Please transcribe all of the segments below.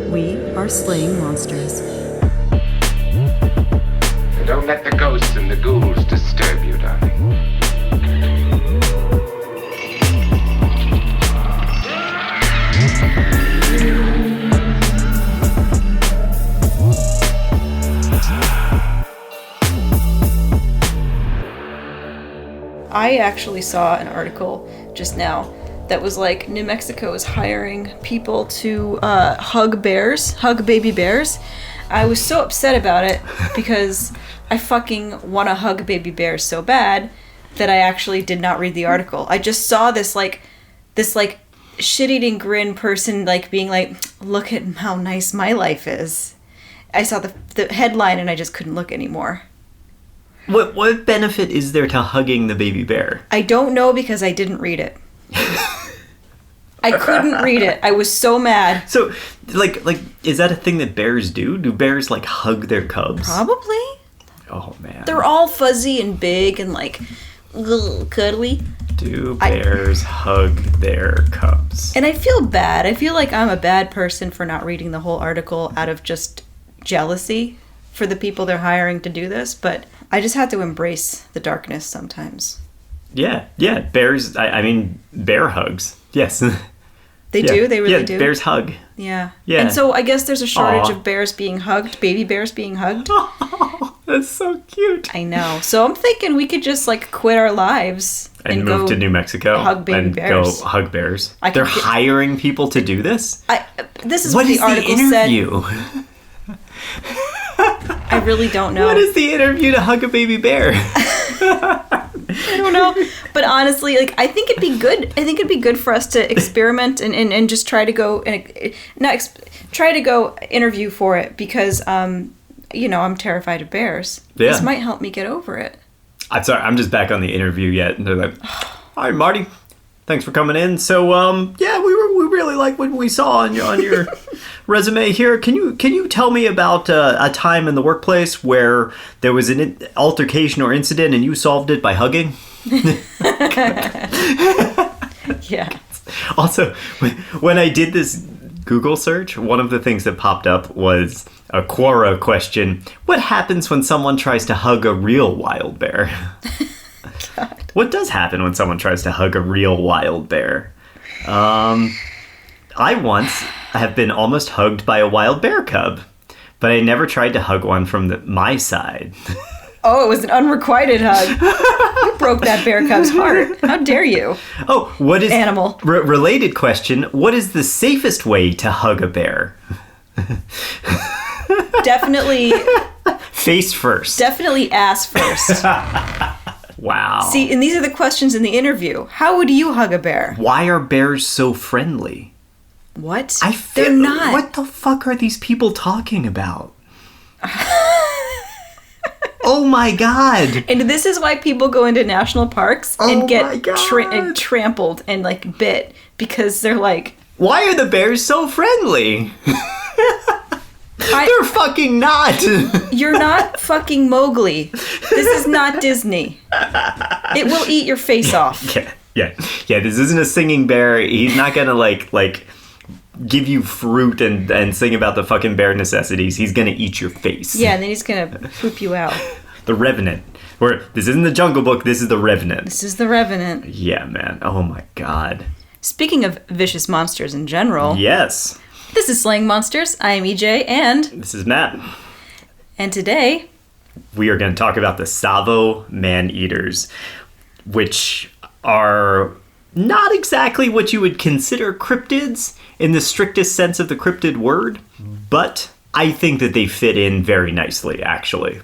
We are slaying monsters. Don't let the ghosts and the ghouls disturb you, darling. I actually saw an article just now that was like New Mexico is hiring people to hug baby bears. I was so upset about it because I fucking want to hug baby bears so bad that I actually did not read the article. I just saw this shit-eating grin person like being like, look at how nice my life is. I saw the headline and I just couldn't look anymore. What benefit is there to hugging the baby bear? I don't know because I didn't read it. I couldn't read it. I was so mad. So, like, is that a thing that bears do? Do bears, like, hug their cubs? Probably. Oh, man. They're all fuzzy and big and, like, cuddly. Do bears hug their cubs? And I feel bad. I feel like I'm a bad person for not reading the whole article out of just jealousy for the people they're hiring to do this, but I just had to embrace the darkness sometimes. Yeah. Bears, I mean, bear hugs. Yes. They do? They really do? Bears hug. Yeah. And so I guess there's a shortage of bears being hugged, baby bears being hugged. Oh, that's so cute. I know. So I'm thinking we could just, like, quit our lives and move to New Mexico hug baby bears. Go hug bears. They're hiring people to do this? This is what the article said. What is the interview? I really don't know. What is the interview to hug a baby bear? I don't know. But honestly, like, I think it'd be good. I think it'd be good for us to experiment and just try to go try to go interview for it because I'm terrified of bears. Yeah. This might help me get over it. I'm sorry, I'm just back on the interview yet, and they're like, "Hi, Marty. Thanks for coming in. So, we really like what we saw on your resume here. Can you tell me about a time in the workplace where there was an altercation or incident and you solved it by hugging?" Yeah. Also, when I did this Google search, one of the things that popped up was a Quora question: what happens when someone tries to hug a real wild bear? God. What does happen when someone tries to hug a real wild bear? I once have been almost hugged by a wild bear cub, but I never tried to hug one from my side. Oh, it was an unrequited hug. You broke that bear cub's heart. How dare you? Oh, what is... Animal. Related question. What is the safest way to hug a bear? Definitely... Face first. Definitely ass first. Wow. See, and these are the questions in the interview. How would you hug a bear? Why are bears so friendly? What? They're not. What the fuck are these people talking about? Oh my god. And this is why people go into national parks and get trampled and, like, bit. Because they're like... Why are the bears so friendly? They're fucking not. You're not fucking Mowgli. This is not Disney. It will eat your face off. Yeah. This isn't a singing bear. He's not gonna like give you fruit and sing about the fucking bear necessities. He's gonna eat your face. Yeah, and then he's gonna poop you out. The Revenant. This isn't the Jungle Book. This is the Revenant. This is the Revenant. Yeah, man. Oh my god. Speaking of vicious monsters in general. Yes. This is Slaying Monsters. I am EJ, and... This is Matt. And today... we are going to talk about the Tsavo Maneaters, which are not exactly what you would consider cryptids in the strictest sense of the cryptid word, but I think that they fit in very nicely, actually.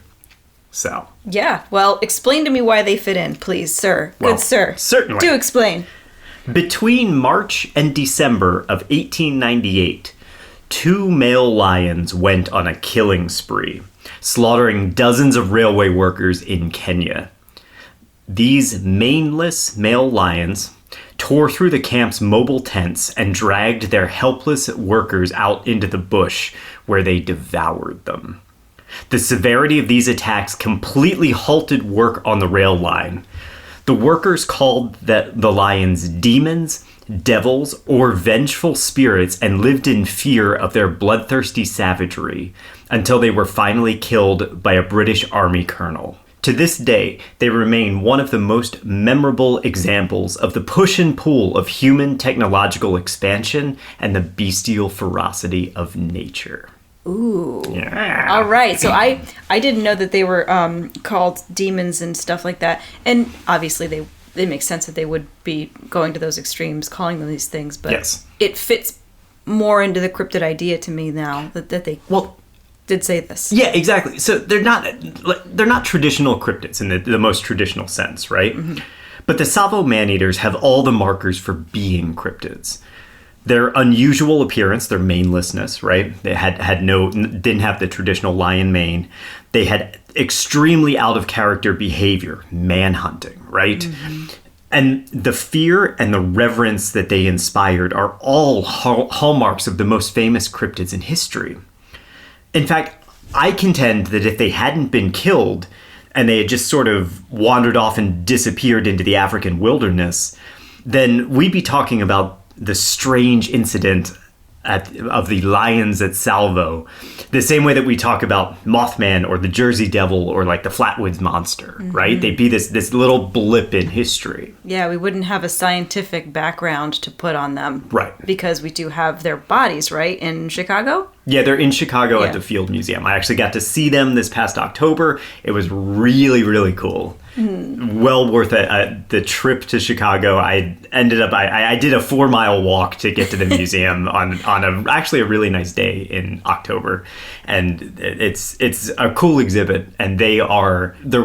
So... yeah, well, explain to me why they fit in, please, sir. Well, good sir. Certainly. Do explain. Between March and December of 1898, 2 male lions went on a killing spree, slaughtering dozens of railway workers in Kenya. These maneless male lions tore through the camp's mobile tents and dragged their helpless workers out into the bush, where they devoured them. The severity of these attacks completely halted work on the rail line. The workers called the lions demons devils, or vengeful spirits and lived in fear of their bloodthirsty savagery until they were finally killed by a British Army colonel. To this day, they remain one of the most memorable examples of the push and pull of human technological expansion and the bestial ferocity of nature. Ooh. Yeah. All right. So I didn't know that they were called demons and stuff like that. And obviously they make sense that they would be going to those extremes, calling them these things. But Yes. it fits more into the cryptid idea to me now that they did say this. Yeah, exactly. So they're not traditional cryptids in the most traditional sense, right? Mm-hmm. But the Tsavo man-eaters have all the markers for being cryptids. Their unusual appearance, their manelessness, right? They didn't have the traditional lion mane. They had extremely out of character behavior, manhunting, right? Mm-hmm. And the fear and the reverence that they inspired are all hallmarks of the most famous cryptids in history. In fact, I contend that if they hadn't been killed and they had just sort of wandered off and disappeared into the African wilderness, then we'd be talking about the strange incident of the lions at Tsavo, the same way that we talk about Mothman or the Jersey Devil or like the Flatwoods Monster, mm-hmm. right? They'd be this little blip in history. Yeah, we wouldn't have a scientific background to put on them. Right. Because we do have their bodies, right, in Chicago? Yeah, they're in Chicago at the Field Museum. I actually got to see them this past October. It was really, really cool. Well worth it. The trip to Chicago, I ended up, I did a 4-mile walk to get to the museum on actually a really nice day in October. And it's a cool exhibit, and they're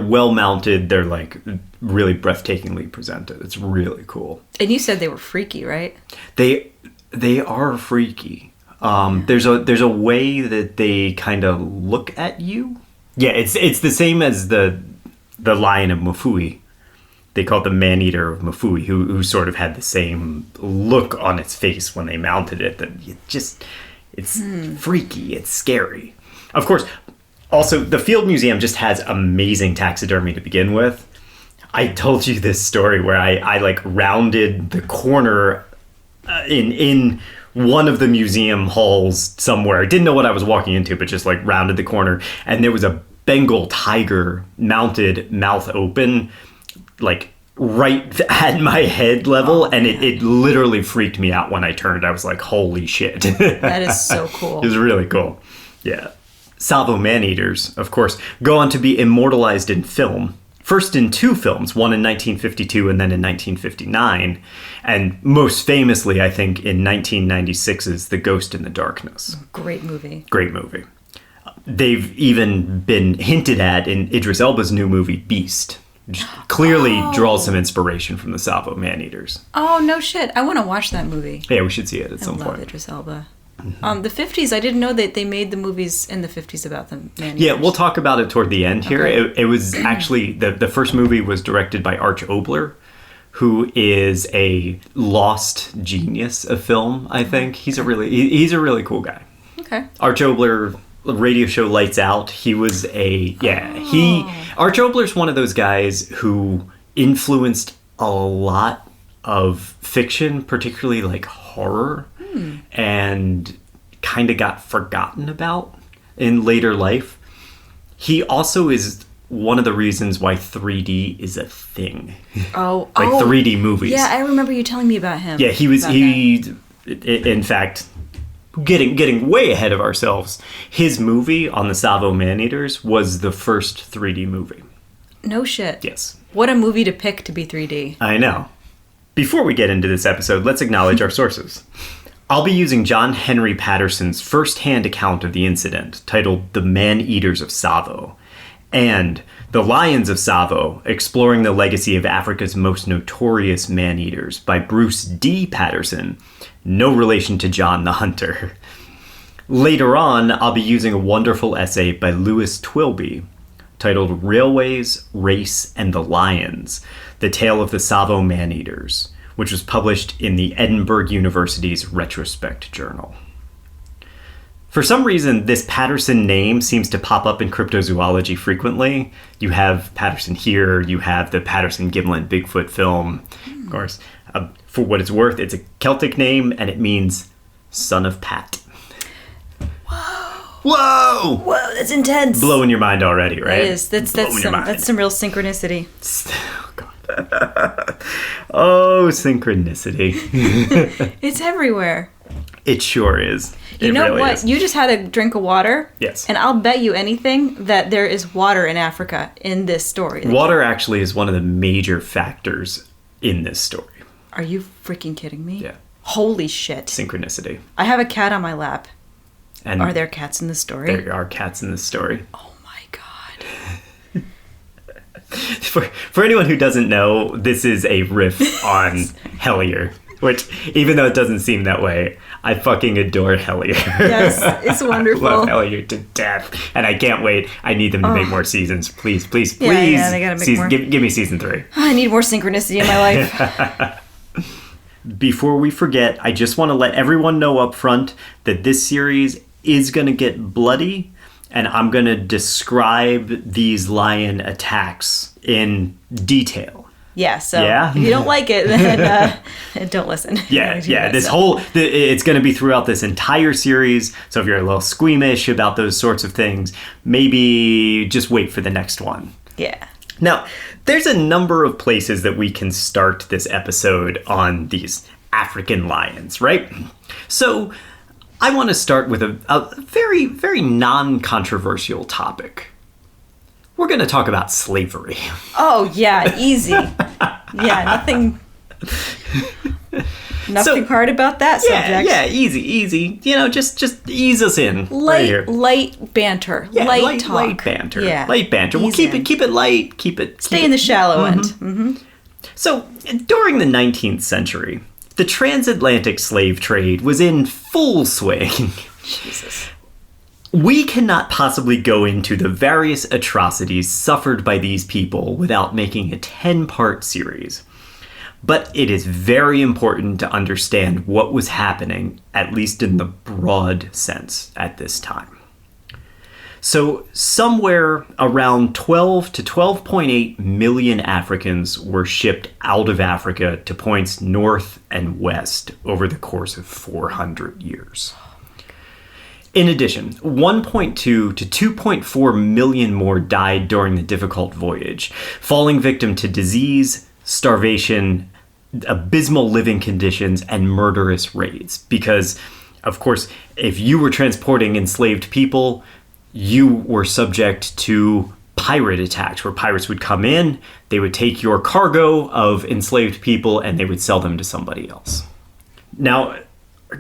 well mounted. They're like really breathtakingly presented. It's really cool. And you said they were freaky, right? They are freaky. There's a way that they kind of look at you. Yeah, it's the same as the lion of Mafui. They call it the man-eater of Mafui, who sort of had the same look on its face when they mounted it. That it's freaky, it's scary. Of course, also the Field Museum just has amazing taxidermy to begin with. I told you this story where I like rounded the corner in one of the museum halls somewhere. I didn't know what I was walking into, but just like rounded the corner, and there was a Bengal tiger mounted, mouth open, like right at my head level, and it literally freaked me out when I turned. I was like, holy shit. That is so cool. It was really cool. Yeah. Tsavo man-eaters, of course, go on to be immortalized in film. First in 2 films, one in 1952 and then in 1959. And most famously, I think, in 1996's The Ghost in the Darkness. Great movie. Great movie. They've even been hinted at in Idris Elba's new movie, Beast, which clearly draws some inspiration from the Tsavo man-eaters. Oh, no shit. I want to watch that movie. Yeah, we should see it at some I point. love Idris Elba. The 50s, I didn't know that they made the movies in the 50s about the man-eaters. Yeah, we'll talk about it toward the end here. Okay. It was actually, the first movie was directed by Arch Oboler, who is a lost genius of film, I think. He's a really cool guy. Okay. Arch Oboler, radio show Lights Out, he was Arch Oboler's one of those guys who influenced a lot of fiction, particularly like horror, and kind of got forgotten about in later life. He also is one of the reasons why 3D is a thing. Oh, like 3D movies. Yeah, I remember you telling me about him. Yeah, in fact, getting way ahead of ourselves, his movie on the Tsavo man-eaters was the first 3D movie. No shit. Yes. What a movie to pick to be 3D. I know. Before we get into this episode, let's acknowledge our sources. I'll be using John Henry Patterson's first-hand account of the incident, titled The Man-Eaters of Tsavo, and The Lions of Tsavo, Exploring the Legacy of Africa's Most Notorious Man-Eaters by Bruce D. Patterson, no relation to John the Hunter. Later on, I'll be using a wonderful essay by Lewis Twilby, titled Railways, Race, and the Lions, The Tale of the Tsavo Man-Eaters, which was published in the Edinburgh University's Retrospect Journal. For some reason, this Patterson name seems to pop up in cryptozoology frequently. You have Patterson here, you have the Patterson-Gimlin Bigfoot film, of course. For what it's worth, it's a Celtic name, and it means son of Pat. Whoa! Whoa, that's intense. Blowing your mind already, right? It is. That's some real synchronicity. Oh, God. Oh, synchronicity. It's everywhere. It sure is. You know really what? is. You just had a drink of water. Yes. And I'll bet you anything that there is water in Africa in this story. Water actually is one of the major factors in this story. Are you freaking kidding me? Yeah. Holy shit. Synchronicity. I have a cat on my lap. And Are there cats in the story? There are cats in this story. Oh my god. For anyone who doesn't know, this is a riff on Hellier, which, even though it doesn't seem that way, I fucking adore Hellier. Yes, it's wonderful. I love Hellier to death, and I can't wait. I need them to make more seasons. Please, please, please. Yeah, they gotta make more. Give me season 3. I need more synchronicity in my life. Before we forget, I just want to let everyone know up front that this series is going to get bloody, and I'm going to describe these lion attacks in detail. Yeah, so Yeah? if you don't like it, then don't listen. Yeah, Yeah, this so. whole, it's going to be throughout this entire series, so if you're a little squeamish about those sorts of things, maybe just wait for the next one. Yeah. Now, there's a number of places that we can start this episode on these African lions, right? So, I want to start with a very, very non-controversial topic. We're going to talk about slavery. Oh, yeah, easy. Yeah, nothing hard about that subject. Yeah, easy. You know, just ease us in right here. Light banter. Yeah, light talk. light banter. Yeah. Light banter. We'll keep it light. Stay in the shallow end. Mm-hmm. So, during the 19th century, the transatlantic slave trade was in full swing. Jesus. We cannot possibly go into the various atrocities suffered by these people without making a 10-part series. But it is very important to understand what was happening, at least in the broad sense, at this time. So, somewhere around 12 to 12.8 million Africans were shipped out of Africa to points north and west over the course of 400 years. In addition, 1.2 to 2.4 million more died during the difficult voyage, falling victim to disease, starvation, abysmal living conditions, and murderous raids. Because, of course, if you were transporting enslaved people, you were subject to pirate attacks, where pirates would come in, they would take your cargo of enslaved people, and they would sell them to somebody else. Now,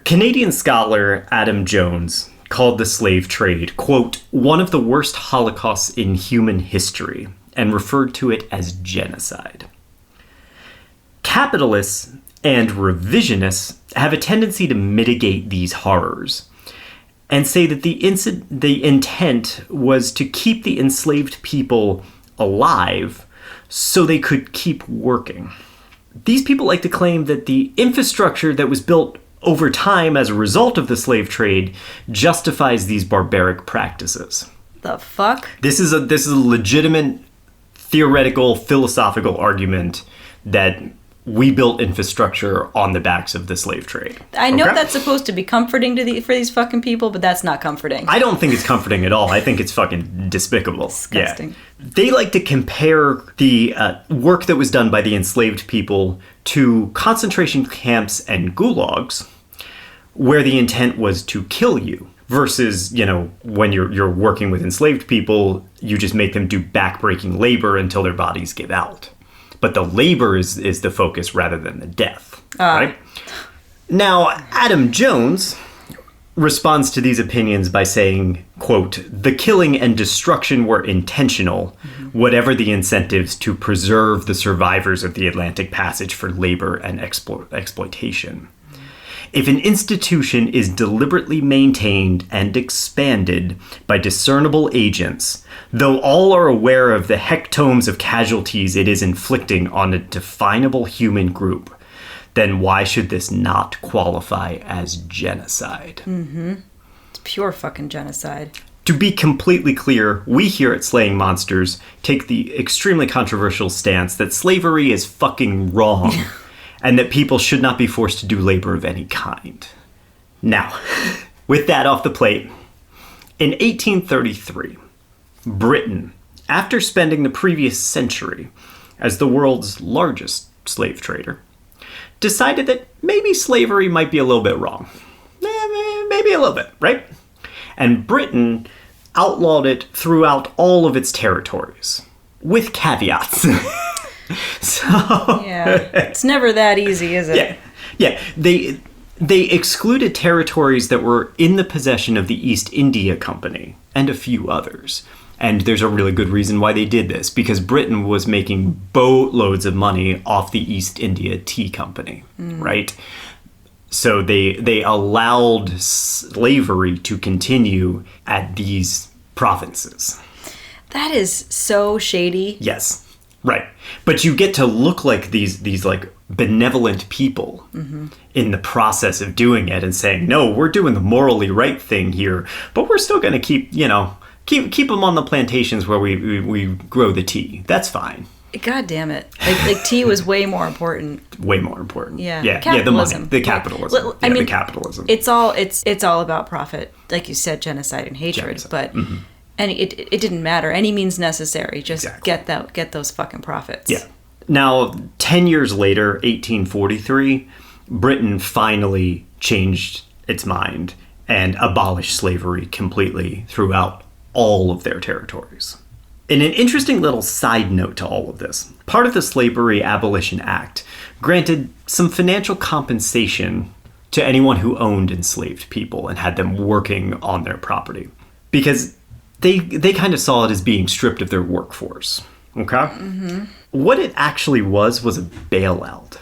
Canadian scholar Adam Jones called the slave trade, quote, one of the worst holocausts in human history, and referred to it as genocide. Capitalists and revisionists have a tendency to mitigate these horrors and say that the intent was to keep the enslaved people alive so they could keep working. These people like to claim that the infrastructure that was built over time as a result of the slave trade justifies these barbaric practices. The fuck? This is a legitimate theoretical philosophical argument that we built infrastructure on the backs of the slave trade. I know that's supposed to be comforting for these fucking people, but that's not comforting. I don't think it's comforting at all. I think it's fucking despicable. Disgusting. Yeah. They like to compare the work that was done by the enslaved people to concentration camps and gulags, where the intent was to kill you. Versus, you know, when you're working with enslaved people, you just make them do backbreaking labor until their bodies give out. But the labor is the focus rather than the death, right? Now, Adam Jones responds to these opinions by saying, quote, the killing and destruction were intentional, whatever the incentives to preserve the survivors of the Atlantic Passage for labor and exploitation. If an institution is deliberately maintained and expanded by discernible agents, though all are aware of the hectomes of casualties it is inflicting on a definable human group, then why should this not qualify as genocide? Mm-hmm. It's pure fucking genocide. To be completely clear, we here at Slaying Monsters take the extremely controversial stance that slavery is fucking wrong. and that people should not be forced to do labor of any kind. Now, with that off the plate, in 1833, Britain, after spending the previous century as the world's largest slave trader, decided that maybe slavery might be a little bit wrong. Maybe a little bit, right? And Britain outlawed it throughout all of its territories, with caveats. So Yeah. It's never that easy, is it? yeah. They excluded territories that were in the possession of the East India Company and a few others. And there's a really good reason why they did this, because Britain was making boatloads of money off the East India Tea Company, right? So they allowed slavery to continue at these provinces. That is so shady. Yes, right. But you get to look like these like benevolent people in the process of doing it and saying, no, we're doing the morally right thing here, but we're still going to keep them on the plantations where we grow the tea. That's fine. God damn it. Like tea was way more important. Way more important. Yeah. The money, the capitalism. I mean, the capitalism. It's all about profit. Like you said, genocide and hatred. Genocide. But and it didn't matter. Any means necessary. Just get those fucking profits. Yeah. Now, 10 years later, 1843, Britain finally changed its mind and abolished slavery completely throughout all of their territories. And an interesting little side note to all of this, part of the Slavery Abolition Act granted some financial compensation to anyone who owned enslaved people and had them working on their property, because they kind of saw it as being stripped of their workforce. Okay? What it actually was a bailout.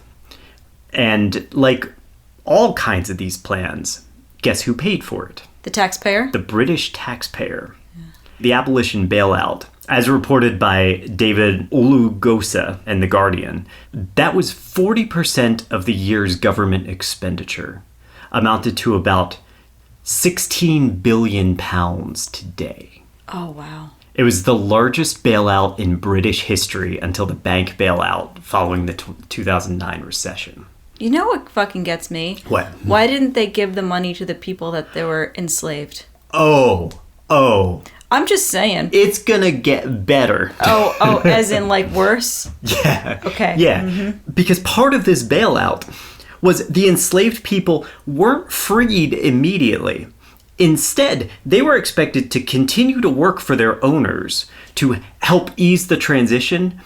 And like all kinds of these plans, guess who paid for it? The taxpayer? The British taxpayer. The abolition bailout, as reported by David Olugosa in The Guardian, that was 40% of the year's government expenditure, amounted to about 16 billion pounds today. Oh, wow. It was the largest bailout in British history until the bank bailout following the 2009 recession. You know what fucking gets me? What? Why didn't they give the money to the people that they were enslaved? Oh. I'm just saying. It's gonna get better. Oh, as in like worse? Yeah. Okay. Yeah. Because part of this bailout was the enslaved people weren't freed immediately. Instead, they were expected to continue to work for their owners to help ease the transition.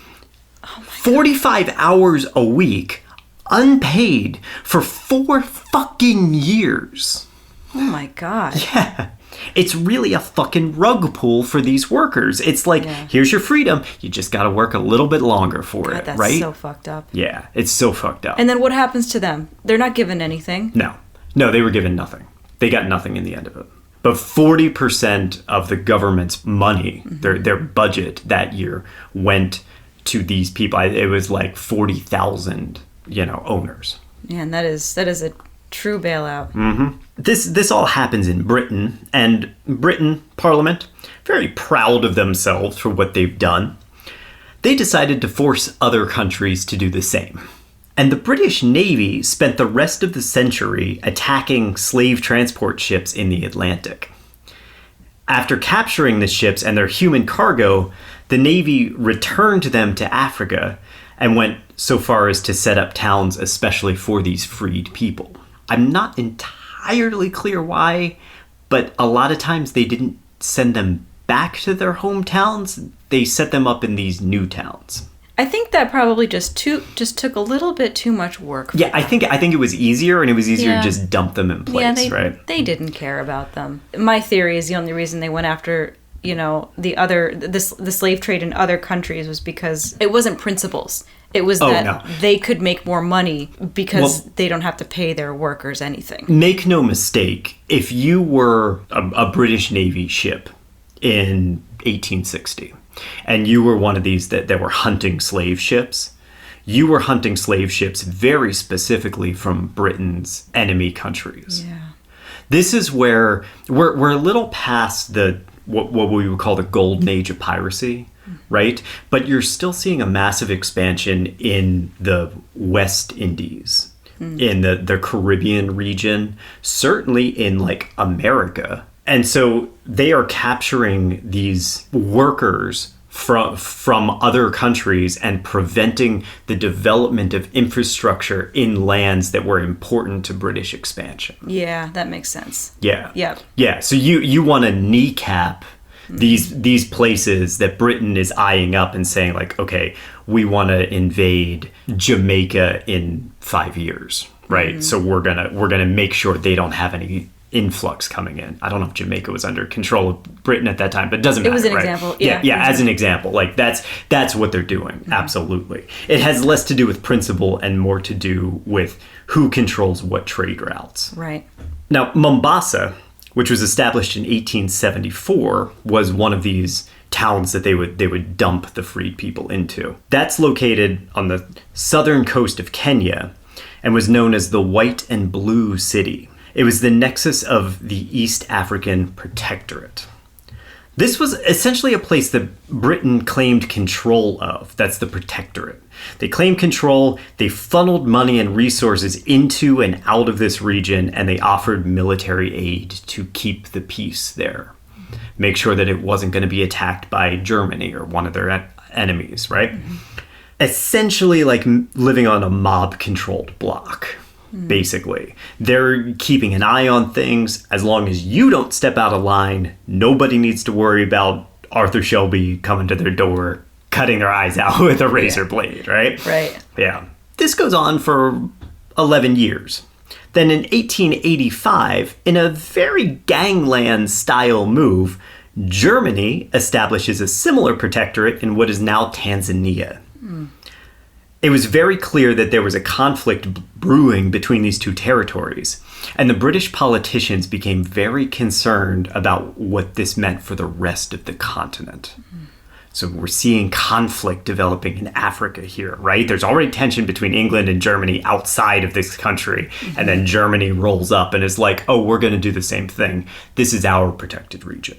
45 hours a week, unpaid, for 4 fucking years. Oh my God. Yeah. It's really a fucking rug pull for these workers. It's like, here's your freedom. You just got to work a little bit longer for it, That's right? so fucked up. Yeah, it's so fucked up. And then what happens to them? They're not given anything. No, they were given nothing. They got nothing in the end of it. But 40% of the government's money, their budget that year, went to these people. It was like 40,000, owners. Man, that is a true bailout. This all happens in Britain, and Britain Parliament, very proud of themselves for what they've done, they decided to force other countries to do the same. And the British Navy spent the rest of the century attacking slave transport ships in the Atlantic. After capturing the ships and their human cargo, the Navy returned them to Africa and went so far as to set up towns especially for these freed people. I'm not entirely clear why, but a lot of times they didn't send them back to their hometowns. They set them up in these new towns. I think that probably just took a little bit too much work. Yeah, I think it was easier, and it was easier to just dump them in place, right? They didn't care about them. My theory is the only reason they went after, the slave trade in other countries was because it wasn't principles. It was they could make more money because they don't have to pay their workers anything. Make no mistake, if you were a British Navy ship in 1860, and you were one of these that were hunting slave ships, you were hunting slave ships very specifically from Britain's enemy countries. Yeah. This is where we're a little past what we would call the golden age of piracy. right? But you're still seeing a massive expansion in the West Indies, in the Caribbean region, certainly in like America. And so they are capturing these workers from other countries and preventing the development of infrastructure in lands that were important to British expansion. Yeah, that makes sense. Yeah. Yep. Yeah. So you want to kneecap these places that Britain is eyeing up and saying like, okay, we want to invade Jamaica in 5 years, right? So we're gonna make sure they don't have any influx coming in. I don't know if Jamaica was under control of Britain at that time, but it doesn't matter. It was an right? example. Yeah, as an example. Like that's what they're doing. Absolutely. It has less to do with principle and more to do with who controls what trade routes. Right. Now, Mombasa, which was established in 1874, was one of these towns that they would dump the freed people into. That's located on the southern coast of Kenya and was known as the White and Blue City. It was the nexus of the East African Protectorate. This was essentially a place that Britain claimed control of. That's the Protectorate. They claimed control, they funneled money and resources into and out of this region, and they offered military aid to keep the peace there. Make sure that it wasn't going to be attacked by Germany or one of their enemies, right? Essentially like living on a mob-controlled block. Basically, they're keeping an eye on things. As long as you don't step out of line, nobody needs to worry about Arthur Shelby coming to their door, cutting their eyes out with a razor blade, right? Right. Yeah. This goes on for 11 years. Then in 1885, in a very gangland style move, Germany establishes a similar protectorate in what is now Tanzania. It was very clear that there was a conflict brewing between these two territories, and the British politicians became very concerned about what this meant for the rest of the continent. So we're seeing conflict developing in Africa here, right? There's already tension between England and Germany outside of this country, and then Germany rolls up and is like, oh, we're going to do the same thing. This is our protected region.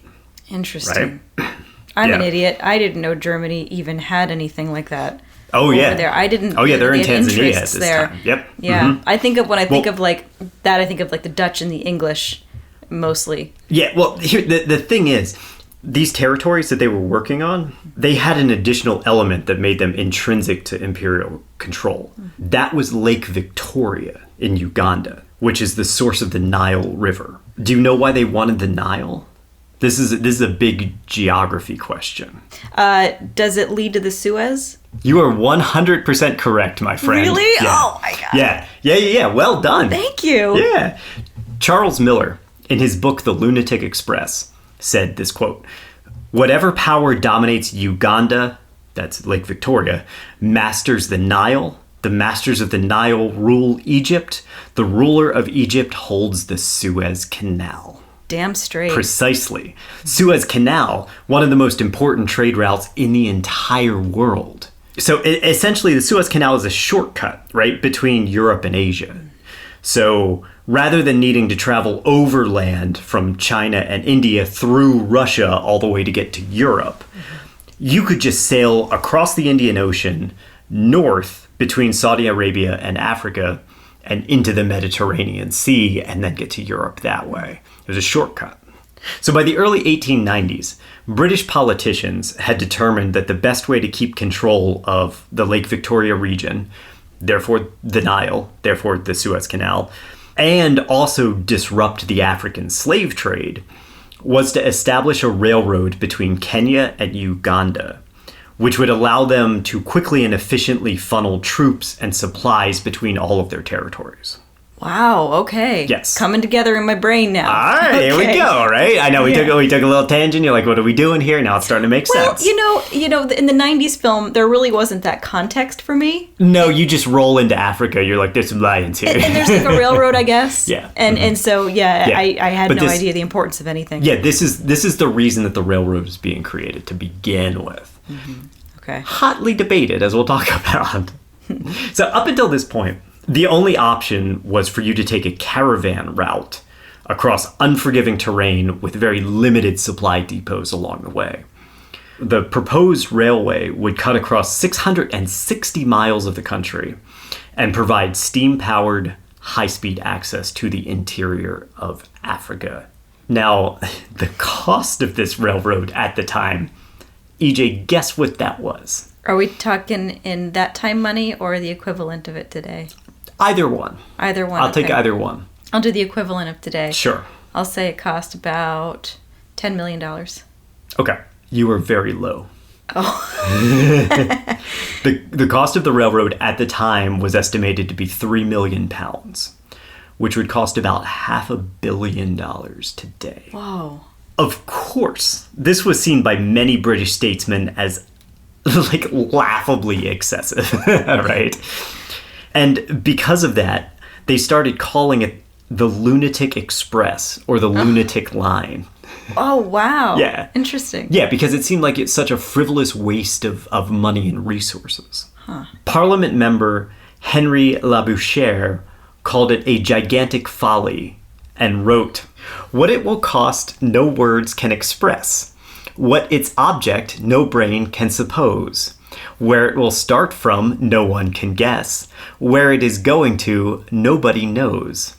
Interesting. Right? I'm Yeah. an idiot. I didn't know Germany even had anything like that. Oh, over yeah. there. I didn't. Oh, yeah, they're in they had Tanzania at interests this there. time. Yep. Yeah, I think of when I think Well- of like that. I think of like the Dutch and the English, mostly. Yeah, well, here the thing is, these territories that they were working on, they had an additional element that made them intrinsic to imperial control. That was Lake Victoria in Uganda, which is the source of the Nile River. Do you know why they wanted the Nile? This is a big geography question. Does it lead to the Suez? You are 100% correct, my friend. Really? Yeah. Oh my god. Yeah. Well done. Thank you. Yeah. Charles Miller, in his book, The Lunatic Express, said this quote, "Whatever power dominates Uganda, that's Lake Victoria, masters the Nile. The masters of the Nile rule Egypt. The ruler of Egypt holds the Suez Canal." Damn straight. Precisely. Suez Canal, one of the most important trade routes in the entire world. So essentially, the Suez Canal is a shortcut, right, between Europe and Asia. So rather than needing to travel overland from China and India through Russia all the way to get to Europe, you could just sail across the Indian Ocean north between Saudi Arabia and Africa and into the Mediterranean Sea and then get to Europe that way. It was a shortcut. So by the early 1890s, British politicians had determined that the best way to keep control of the Lake Victoria region, therefore the Nile, therefore the Suez Canal, and also disrupt the African slave trade, was to establish a railroad between Kenya and Uganda, which would allow them to quickly and efficiently funnel troops and supplies between all of their territories. Wow. Okay. Yes. Coming together in my brain now. All right, here we Okay. go, right? I know we took a little tangent. You're like, what are we doing here? Now it's starting to make Well, sense. you know, in the '90s film, there really wasn't that context for me. No, you just roll into Africa. You're like, there's some lions here. And there's like a railroad, I guess. Yeah. And so Yeah. I had But no this- idea the importance of anything. Yeah, this is the reason that the railroad is being created to begin with. Okay. Hotly debated, as we'll talk about. So up until this point, the only option was for you to take a caravan route across unforgiving terrain with very limited supply depots along the way. The proposed railway would cut across 660 miles of the country and provide steam-powered, high-speed access to the interior of Africa. Now, the cost of this railroad at the time, EJ, guess what that was? Are we talking in that time money or the equivalent of it today? Either one. Either one. I'll take okay. either one. I'll do the equivalent of today. Sure. I'll say it cost about $10 million. Okay. You were very low. Oh. The cost of the railroad at the time was estimated to be £3 million, which would cost about $500 million today. Whoa. Of course, this was seen by many British statesmen as like laughably excessive, right? And because of that, they started calling it the Lunatic Express or the Lunatic Line. Oh, wow. Yeah. Interesting. Yeah, because it seemed like it's such a frivolous waste of money and resources. Parliament member Henry Labouchere called it a gigantic folly and wrote, "What it will cost, no words can express. What its object, no brain can suppose. Where it will start from, no one can guess. Where it is going to, nobody knows.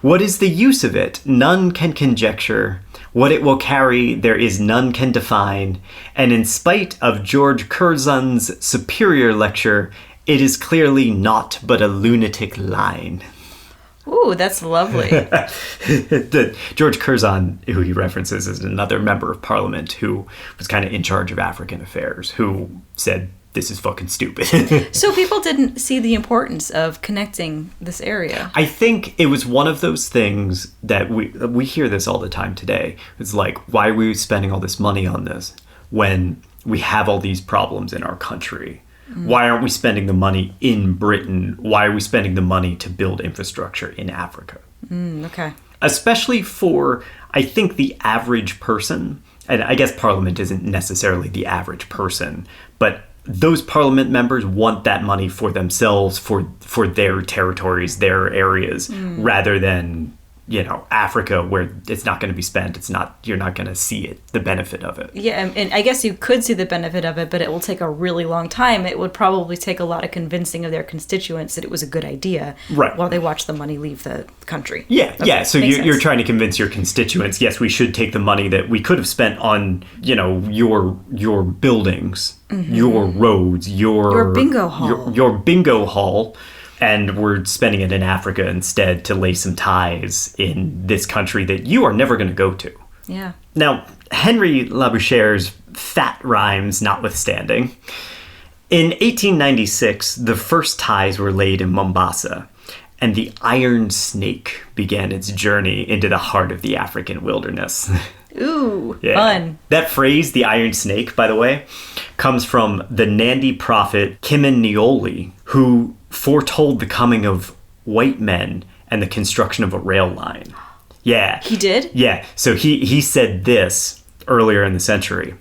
What is the use of it? None can conjecture. What it will carry, there is none can define. And in spite of George Curzon's superior lecture, it is clearly naught but a lunatic line." Ooh, that's lovely. George Curzon, who he references, is another member of Parliament who was kind of in charge of African affairs, who said, this is fucking stupid. So people didn't see the importance of connecting this area. I think it was one of those things that we hear this all the time today. It's like, why are we spending all this money on this when we have all these problems in our country? Why aren't we spending the money in Britain? Why are we spending the money to build infrastructure in Africa? Okay. Especially for, I think, the average person, and I guess Parliament isn't necessarily the average person, but those Parliament members want that money for themselves, for their territories, their areas, rather than, Africa, where it's not going to be spent. You're not going to see it, the benefit of it. Yeah, and I guess you could see the benefit of it, but it will take a really long time. It would probably take a lot of convincing of their constituents that it was a good idea, right, while they watch the money leave the country. Yeah, Okay, yeah. So makes you're sense. trying to convince your constituents, yes, we should take the money that we could have spent on, your buildings, your roads, your bingo hall. your bingo hall. And we're spending it in Africa instead to lay some ties in this country that you are never going to go to. Yeah. Now, Henry Labouchere's fat rhymes notwithstanding, in 1896, the first ties were laid in Mombasa, and the iron snake began its journey into the heart of the African wilderness. Ooh, Yeah. fun. That phrase, the iron snake, by the way, comes from the Nandi prophet Kiminioli, who foretold the coming of white men and the construction of a rail line. Yeah. He did? Yeah. So he said this earlier in the century.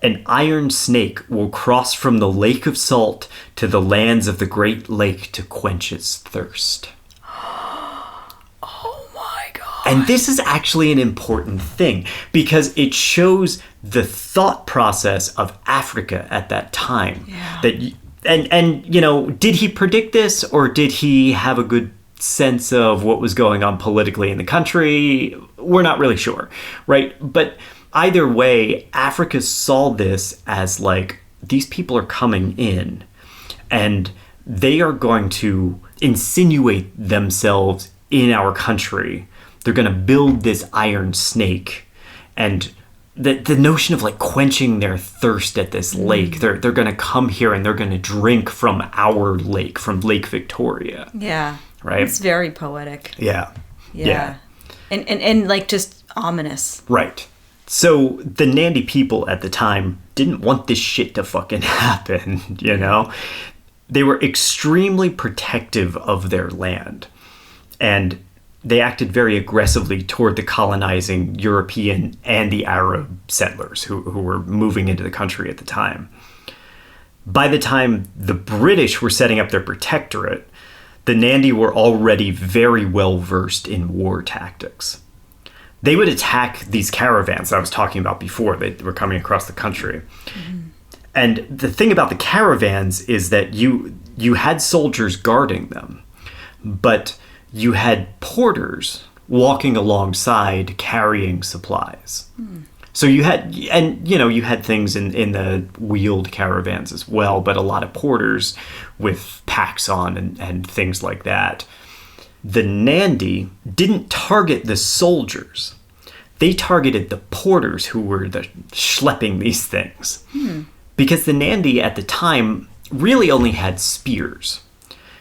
An iron snake will cross from the lake of salt to the lands of the great lake to quench its thirst. Oh my God. And this is actually an important thing because it shows the thought process of Africa at that time. Yeah. And did he predict this, or did he have a good sense of what was going on politically in the country? We're not really sure, right? But either way, Africa saw this as like, these people are coming in and they are going to insinuate themselves in our country. They're going to build this iron snake, and the notion of like quenching their thirst at this lake, they're going to come here and they're going to drink from our lake, from Lake Victoria. Yeah. Right? It's very poetic. Yeah. Yeah. And like just ominous. Right. So the Nandi people at the time didn't want this shit to fucking happen, They were extremely protective of their land. And they acted very aggressively toward the colonizing European and the Arab settlers who were moving into the country at the time. By the time the British were setting up their protectorate, the Nandi were already very well versed in war tactics. They would attack these caravans that I was talking about before. They were coming across the country. And the thing about the caravans is that you had soldiers guarding them, but you had porters walking alongside carrying supplies. So you had, and you had things in the wheeled caravans as well, but a lot of porters with packs on and things like that. The Nandi didn't target the soldiers. They targeted the porters who were schlepping these things. Because the Nandi at the time really only had spears.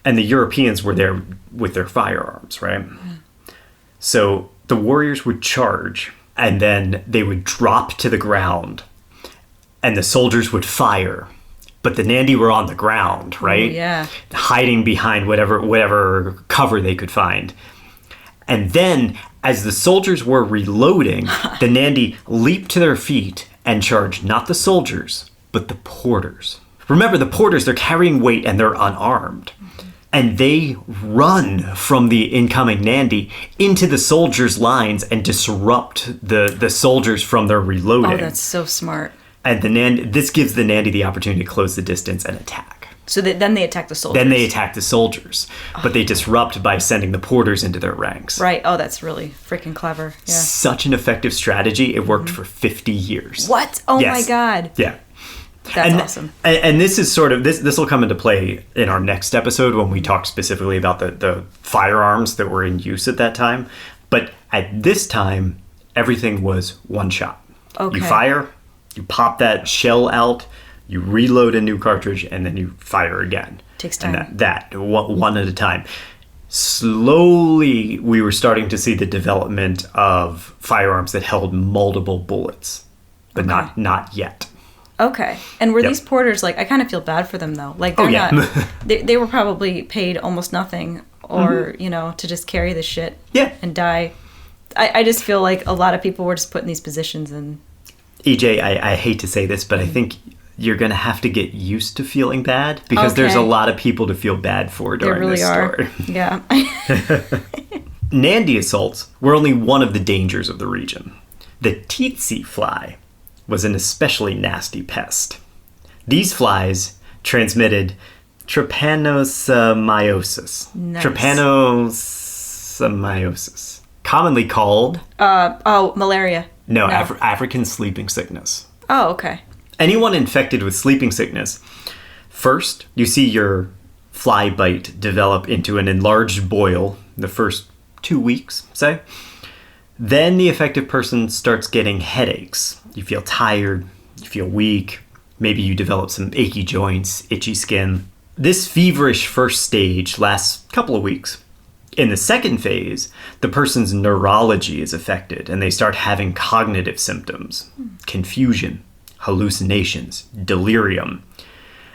And the Europeans were there with their firearms, right? So the warriors would charge, and then they would drop to the ground, and the soldiers would fire. But the Nandi were on the ground, right? Oh, yeah. Hiding behind whatever cover they could find. And then, as the soldiers were reloading, the Nandi leaped to their feet and charged not the soldiers, but the porters. Remember, the porters, they're carrying weight and they're unarmed. And they run from the incoming Nandi into the soldiers' lines and disrupt the soldiers from their reloading. Oh, that's so smart. And this gives the Nandi the opportunity to close the distance and attack. So then they attack the soldiers. Then they attack the soldiers. But they disrupt by sending the porters into their ranks. Right. Oh, that's really freaking clever. Yeah. Such an effective strategy. It worked for 50 years. What? Oh, Yes. my God. Yeah. That's awesome. And this is sort of, this will come into play in our next episode when we talk specifically about the firearms that were in use at that time. But at this time, everything was one shot. Okay. You fire, you pop that shell out, you reload a new cartridge, and then you fire again. Takes time. And that one at a time. Slowly, we were starting to see the development of firearms that held multiple bullets, but not yet. Okay. And were Yep. these porters, like, I kind of feel bad for them, though. Like, they're not, they were probably paid almost nothing or, to just carry this shit Yeah. and die. I just feel like a lot of people were just put in these positions and... EJ, I hate to say this, but I think you're going to have to get used to feeling bad because there's a lot of people to feel bad for during really this story. Yeah. Nandi assaults were only one of the dangers of the region. The tsetse fly was an especially nasty pest. These flies transmitted trypanosomiasis. Nice. Trypanosomiasis. Commonly called... malaria. No. African sleeping sickness. Oh, okay. Anyone infected with sleeping sickness, first, you see your fly bite develop into an enlarged boil the first 2 weeks, say. Then the affected person starts getting headaches. You feel tired, you feel weak, maybe you develop some achy joints, itchy skin. This feverish first stage lasts a couple of weeks. In the second phase, the person's neurology is affected and they start having cognitive symptoms, confusion, hallucinations, delirium.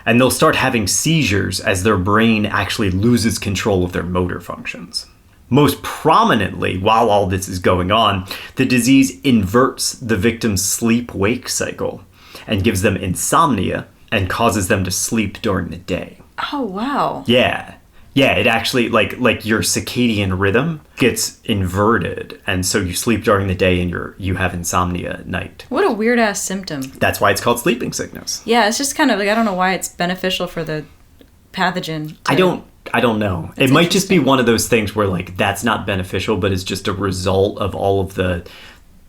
And they'll start having seizures as their brain actually loses control of their motor functions. Most prominently, while all this is going on, the disease inverts the victim's sleep-wake cycle and gives them insomnia and causes them to sleep during the day. Oh, wow. Yeah, it actually, like your circadian rhythm gets inverted, and so you sleep during the day and you have insomnia at night. What a weird-ass symptom. That's why it's called sleeping sickness. Yeah, it's just kind of like, I don't know why it's beneficial for the pathogen. I don't know. It might just be one of those things where, like, that's not beneficial, but it's just a result of all of the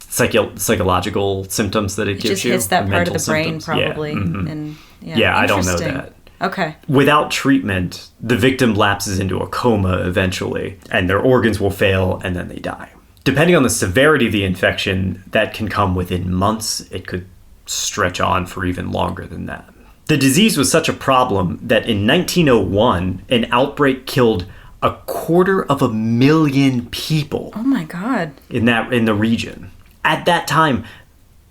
psychological symptoms that it gives you. It just hits that part of the mental brain, symptoms. probably. Yeah. Mm-hmm. And Yeah, I don't know interesting. that. Okay. Without treatment, the victim lapses into a coma eventually, and their organs will fail, and then they die. Depending on the severity of the infection, that can come within months. It could stretch on for even longer than that. The disease was such a problem that in 1901, an outbreak killed 250,000 people. Oh my God. In the region. At that time,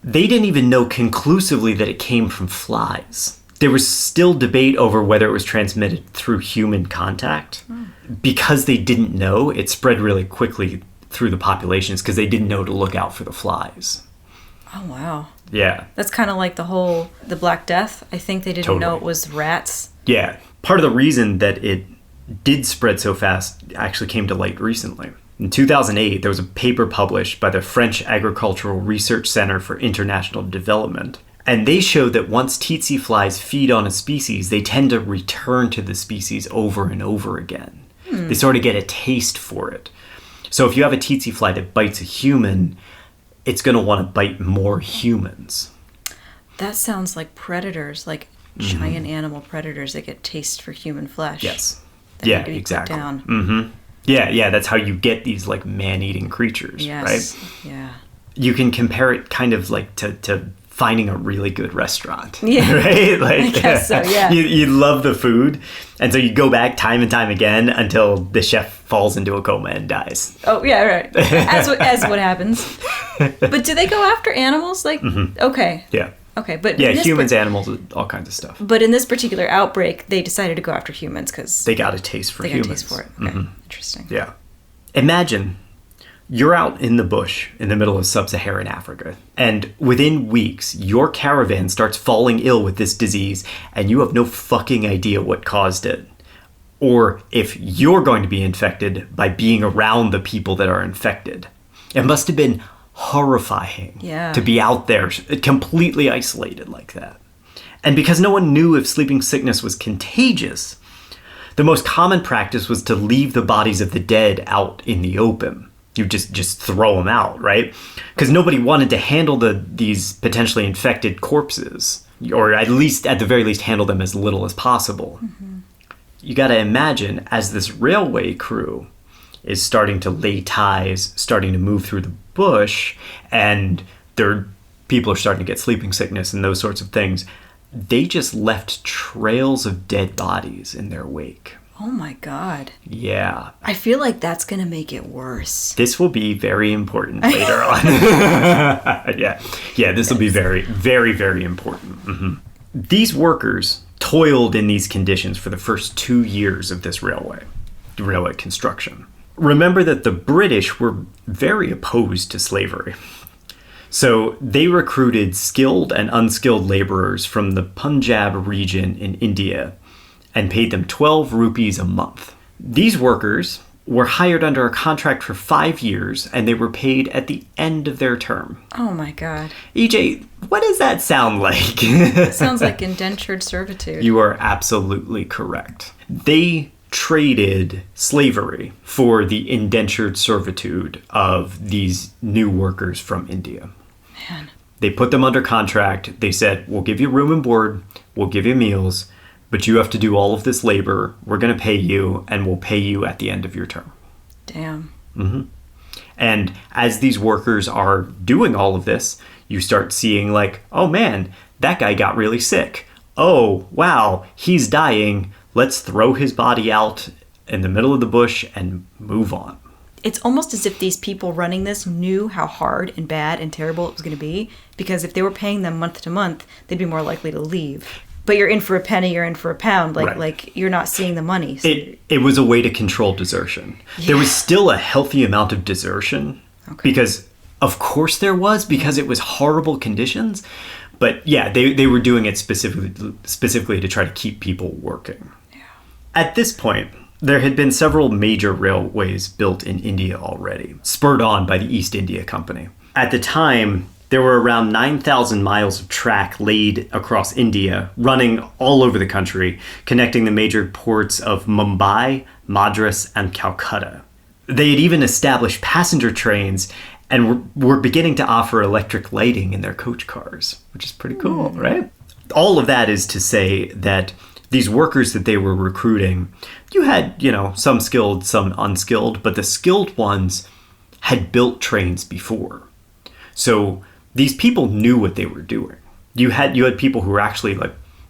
they didn't even know conclusively that it came from flies. There was still debate over whether it was transmitted through human contact. Because they didn't know, it spread really quickly through the populations because they didn't know to look out for the flies. Oh, wow. Yeah. That's kind of like the Black Death. I think they didn't know it was rats. Yeah. Part of the reason that it did spread so fast actually came to light recently. In 2008, there was a paper published by the French Agricultural Research Center for International Development. And they showed that once tsetse flies feed on a species, they tend to return to the species over and over again. They sort of get a taste for it. So if you have a tsetse fly that bites a human, it's going to want to bite more humans. That sounds like predators, like giant animal predators that get taste for human flesh. Yes. That Yeah, need to be put exactly. down. Yeah, that's how you get these like man-eating creatures, Yes. right? Yeah. You can compare it kind of like to finding a really good restaurant. Yeah. Right? Like, I guess so, yeah. You love the food, and so you go back time and time again until the chef falls into a coma and dies. Oh, yeah, right. As what happens. But do they go after animals? Like, okay. Yeah. Okay, but Yeah, in this humans, animals, all kinds of stuff. But in this particular outbreak, they decided to go after humans because They got a taste for they got a humans. taste for it. Okay, interesting. Yeah. Imagine you're out in the bush in the middle of sub-Saharan Africa, and within weeks, your caravan starts falling ill with this disease, and you have no fucking idea what caused it. Or if you're going to be infected by being around the people that are infected. It must have been horrifying to be out there completely isolated like that. And because no one knew if sleeping sickness was contagious, the most common practice was to leave the bodies of the dead out in the open. You just throw them out, right? Because nobody wanted to handle these potentially infected corpses, or at the very least handle them as little as possible. You got to imagine, as this railway crew is starting to lay ties, starting to move through the bush, and people are starting to get sleeping sickness and those sorts of things, they just left trails of dead bodies in their wake. Oh my God. Yeah. I feel like that's going to make it worse. This will be very important later on. Yeah, this will be very, very, very important. These workers toiled in these conditions for the first 2 years of this railway construction. Remember that the British were very opposed to slavery. So they recruited skilled and unskilled laborers from the Punjab region in India and paid them 12 rupees a month. These workers were hired under a contract for 5 years, and they were paid at the end of their term. Oh my God. EJ, what does that sound like? It sounds like indentured servitude. You are absolutely correct. They traded slavery for the indentured servitude of these new workers from India. Man. They put them under contract. They said, we'll give you room and board, we'll give you meals, but you have to do all of this labor. We're going to pay you, and we'll pay you at the end of your term. Damn. And as these workers are doing all of this, you start seeing like, oh man, that guy got really sick. Oh, wow, he's dying. Let's throw his body out in the middle of the bush and move on. It's almost as if these people running this knew how hard and bad and terrible it was going to be, because if they were paying them month to month, they'd be more likely to leave. But you're in for a penny, you're in for a pound. Like you're not seeing the money. So It was a way to control desertion. Yeah. There was still a healthy amount of desertion. Okay. Because, of course there was, because it was horrible conditions. But yeah, they were doing it specifically to try to keep people working. Yeah. At this point, there had been several major railways built in India already, spurred on by the East India Company. At the time, there were around 9,000 miles of track laid across India, running all over the country, connecting the major ports of Mumbai, Madras, and Calcutta. They had even established passenger trains and were beginning to offer electric lighting in their coach cars, which is pretty cool, right? All of that is to say that these workers that they were recruiting, you had, some skilled, some unskilled, but the skilled ones had built trains before. So these people knew what they were doing. You had people who were actually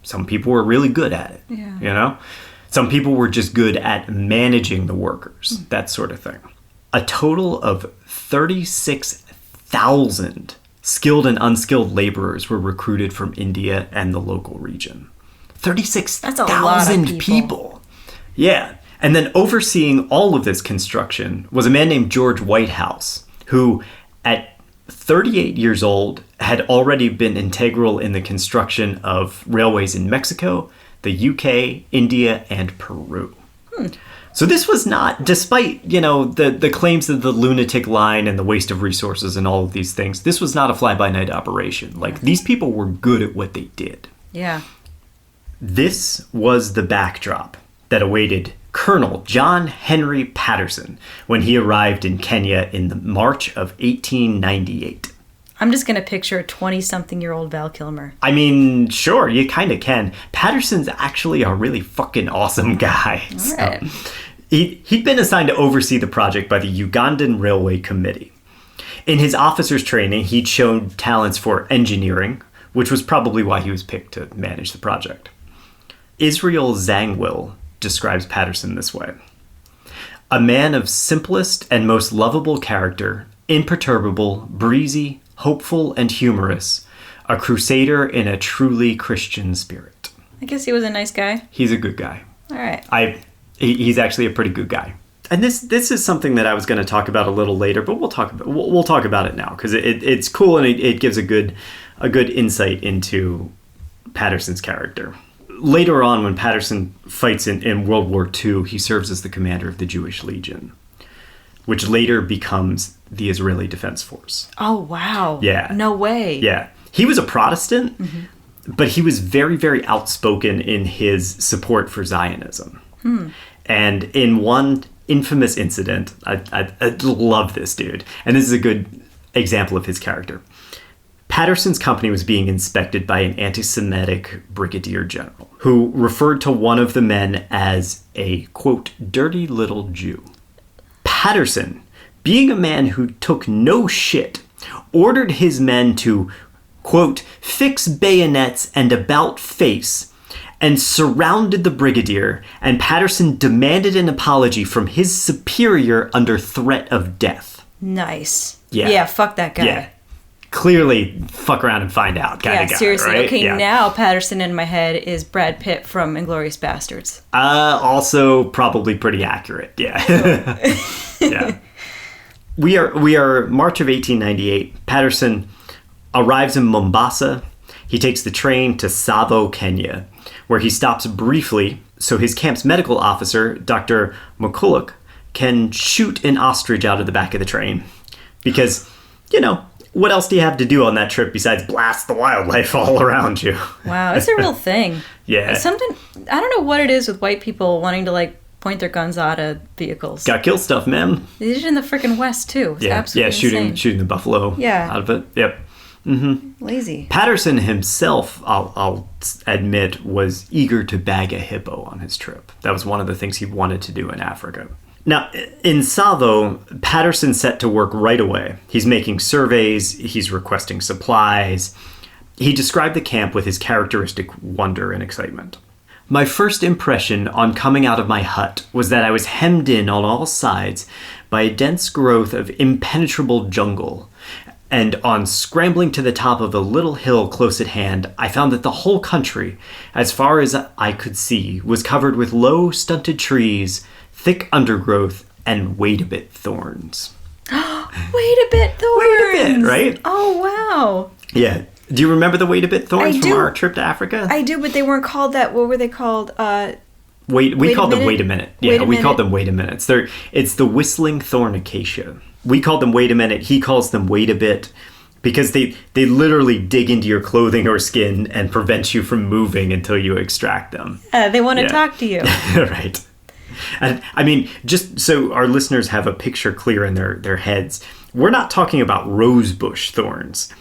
some people were really good at it, Some people were just good at managing the workers, that sort of thing. A total of 36,000 skilled and unskilled laborers were recruited from India and the local region. 36,000 people. Yeah. And then overseeing all of this construction was a man named George Whitehouse, who at 38 years old had already been integral in the construction of railways in Mexico, the UK, India, and Peru. So this was not, despite, the claims of the lunatic line and the waste of resources and all of these things, this was not a fly-by-night operation. Like, these people were good at what they did. Yeah. This was the backdrop that awaited Colonel John Henry Patterson when he arrived in Kenya in the March of 1898. I'm just going to picture a 20-something-year-old Val Kilmer. I mean, sure, you kind of can. Patterson's actually a really fucking awesome guy. All right. He'd been assigned to oversee the project by the Ugandan Railway Committee. In his officer's training, he'd shown talents for engineering, which was probably why he was picked to manage the project. Israel Zangwill describes Patterson this way: a man of simplest and most lovable character, imperturbable, breezy, hopeful, and humorous, a crusader in a truly Christian spirit. I guess he was a nice guy. He's a good guy. All right. He's actually a pretty good guy. And this is something that I was going to talk about a little later, but we'll talk about it now because it's cool and it gives a good insight into Patterson's character. Later on, when Patterson fights in World War II, he serves as the commander of the Jewish Legion, which later becomes the Israeli Defense Force. Oh, wow. Yeah. No way. Yeah. He was a Protestant, but he was very, very outspoken in his support for Zionism. And in one infamous incident, I love this dude, and this is a good example of his character. Patterson's company was being inspected by an anti-Semitic brigadier general who referred to one of the men as a, quote, dirty little Jew. Patterson, being a man who took no shit, ordered his men to, quote, fix bayonets and about face, and surrounded the brigadier, and Patterson demanded an apology from his superior under threat of death. Nice. Yeah. Yeah, fuck that guy. Yeah. Clearly, fuck around and find out kind of guy, seriously. right? Okay, yeah. now Patterson in my head is Brad Pitt from Inglourious Bastards. Also probably pretty accurate. Yeah. Yeah. We are March of 1898. Patterson arrives in Mombasa. He takes the train to Tsavo, Kenya, where he stops briefly so his camp's medical officer, Dr. McCulloch, can shoot an ostrich out of the back of the train. Because, what else do you have to do on that trip besides blast the wildlife all around you? Wow, it's a real thing. Yeah. Something, I don't know what it is with white people wanting to, point their guns out of vehicles. Gotta kill stuff, man. They did it in the freaking West, too. It's absolutely insane. shooting the buffalo out of it. Yep. Lazy. Patterson himself, I'll admit, was eager to bag a hippo on his trip. That was one of the things he wanted to do in Africa. Now, in Tsavo, Patterson set to work right away. He's making surveys, he's requesting supplies. He described the camp with his characteristic wonder and excitement. My first impression on coming out of my hut was that I was hemmed in on all sides by a dense growth of impenetrable jungle. And on scrambling to the top of a little hill close at hand, I found that the whole country, as far as I could see, was covered with low, stunted trees, thick undergrowth, and wait-a-bit thorns. Wait-a-bit thorns! Wait-a-bit, right? Oh, wow. Yeah. Do you remember the wait-a-bit thorns I from do. our trip to Africa? I do, but they weren't called that. What were they called? We called them wait a minute. Yeah, we called them wait a minute. It's the whistling thorn acacia. We called them wait a minute. He calls them wait a bit because they literally dig into your clothing or skin and prevent you from moving until you extract them. They want to talk to you. Right. And I mean, just so our listeners have a picture clear in their heads, we're not talking about rosebush thorns.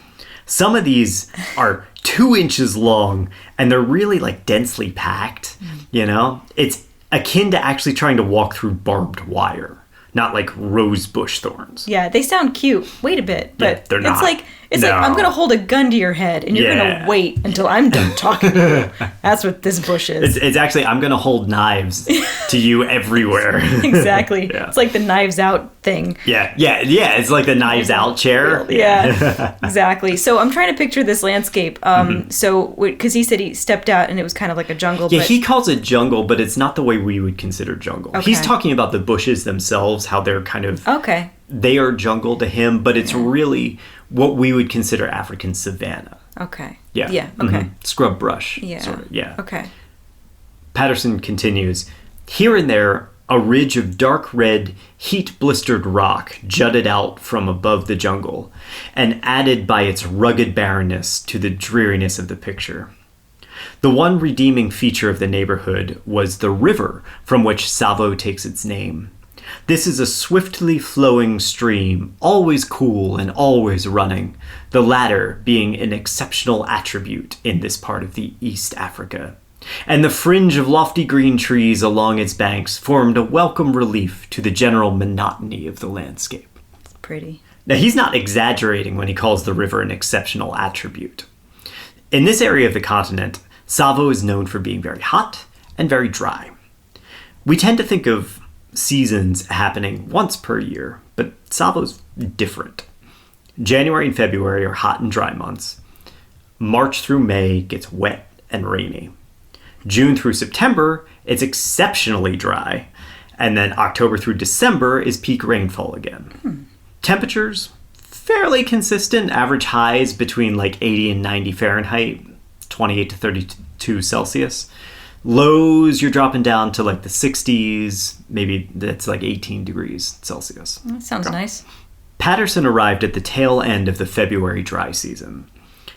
Some of these are 2 inches long and they're really densely packed, It's akin to actually trying to walk through barbed wire, not like rosebush thorns. Yeah, they sound cute. Wait a bit, but they're not. It's like I'm gonna hold a gun to your head and you're gonna wait until I'm done talking to you. That's what this bush is. It's actually I'm gonna hold knives to you everywhere. Exactly. Yeah. It's like the Knives Out thing. Yeah. It's like the Knives Out chair. Yeah. Exactly. So I'm trying to picture this landscape. So because he said he stepped out and it was kind of like a jungle. Yeah, but he calls it jungle, but it's not the way we would consider jungle. Okay. He's talking about the bushes themselves, how they're kind of okay. They are jungle to him, but it's really what we would consider African savanna. Okay. Yeah. Yeah. Okay. Scrub brush. Yeah. Sort of. Yeah. Okay. Patterson continues, here and there, A ridge of dark red, heat-blistered rock jutted out from above the jungle and added by its rugged barrenness to the dreariness of the picture. The one redeeming feature of the neighborhood was the river from which Tsavo takes its name. This is a swiftly flowing stream, always cool and always running, the latter being an exceptional attribute in this part of the East Africa. And the fringe of lofty green trees along its banks formed a welcome relief to the general monotony of the landscape. It's pretty. Now, he's not exaggerating when he calls the river an exceptional attribute. In this area of the continent, Tsavo is known for being very hot and very dry. We tend to think of seasons happening once per year, but Tsavo's different. January and February are hot and dry months. March through May gets wet and rainy. June through September, it's exceptionally dry. And then October through December is peak rainfall again. Temperatures, fairly consistent. Average highs between like 80 and 90 Fahrenheit, 28 to 32 Celsius. Lows, you're dropping down to like the 60s, maybe that's like 18 degrees Celsius. That sounds nice. Patterson arrived at the tail end of the February dry season,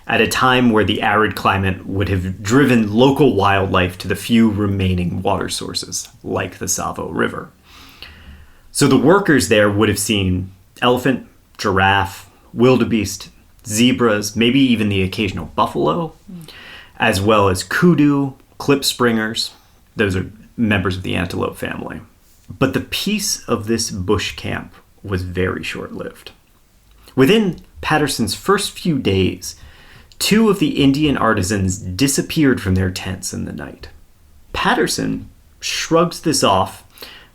at a time where the arid climate would have driven local wildlife to the few remaining water sources, like the Tsavo River. So the workers there would have seen elephant, giraffe, wildebeest, zebras, maybe even the occasional buffalo, as well as kudu, klipspringers. Those are members of the antelope family. But the peace of this bush camp was very short-lived. Within Patterson's first few days, 2 of the Indian artisans disappeared from their tents in the night. Patterson shrugs this off,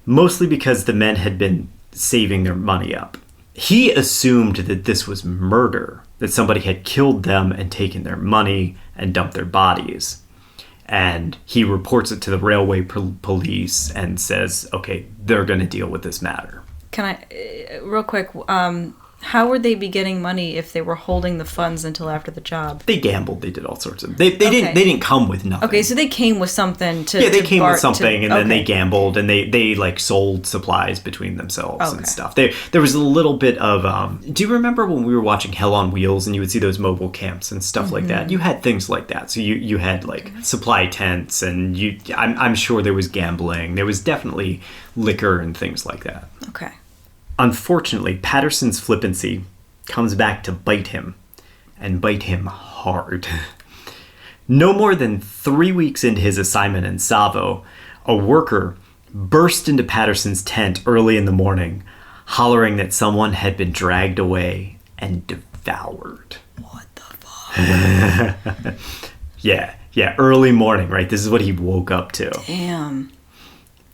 mostly because the men had been saving their money up. He assumed that this was murder, that somebody had killed them and taken their money and dumped their bodies. And he reports it to the railway police and says, okay, they're going to deal with this matter. Can I, real quick, how would they be getting money if they were holding the funds until after the job? They gambled. They did all sorts of. They didn't come with nothing. Okay, so they came with something to. Yeah, they came with something, and then okay. they gambled, and they like sold supplies between themselves and stuff. There was a little bit of. Do you remember when we were watching Hell on Wheels, and you would see those mobile camps and stuff like that? You had things like that. So you had like supply tents, and I'm sure there was gambling. There was definitely liquor and things like that. Okay. Unfortunately, Patterson's flippancy comes back to bite him, and bite him hard. No more than 3 weeks into his assignment in Tsavo, a worker burst into Patterson's tent early in the morning, hollering that someone had been dragged away and devoured. What the fuck? Yeah, early morning, right? This is what he woke up to. Damn.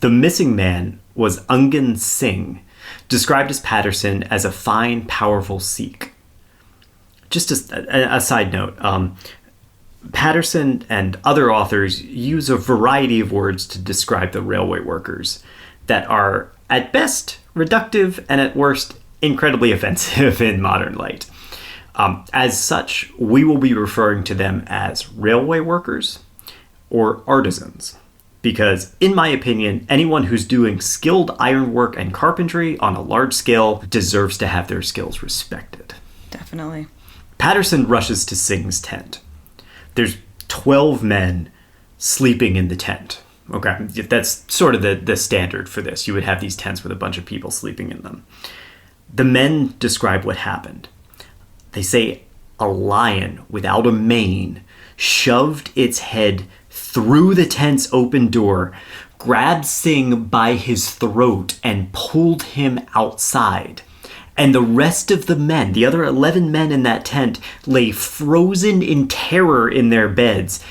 The missing man was Ungan Singh, described as Patterson as a fine, powerful Sikh. Just a side note, Patterson and other authors use a variety of words to describe the railway workers that are, at best, reductive and at worst, incredibly offensive in modern light. As such, we will be referring to them as railway workers or artisans. Because, in my opinion, anyone who's doing skilled ironwork and carpentry on a large scale deserves to have their skills respected. Definitely. Patterson rushes to Singh's tent. There's 12 men sleeping in the tent. Okay, that's sort of the standard for this. You would have these tents with a bunch of people sleeping in them. The men describe what happened. They say a lion without a mane shoved its head through the tent's open door, grabbed Singh by his throat, and pulled him outside. And the rest of the men, the other 11 men in that tent, lay frozen in terror in their beds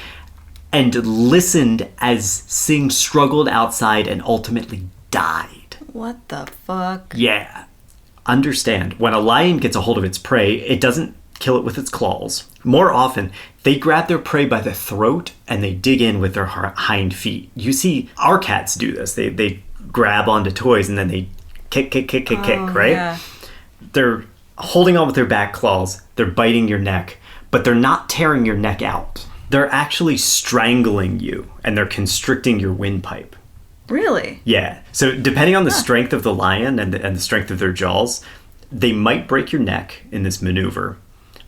and listened as Singh struggled outside and ultimately died. What the fuck? Yeah. Understand, when a lion gets a hold of its prey, it doesn't kill it with its claws. More often, they grab their prey by the throat and they dig in with their hind feet. You see our cats do this. They grab onto toys and then they kick, right? Yeah. They're holding on with their back claws. They're biting your neck, but they're not tearing your neck out. They're actually strangling you and they're constricting your windpipe. Really? Yeah. So depending on the strength of the lion and the strength of their jaws, they might break your neck in this maneuver.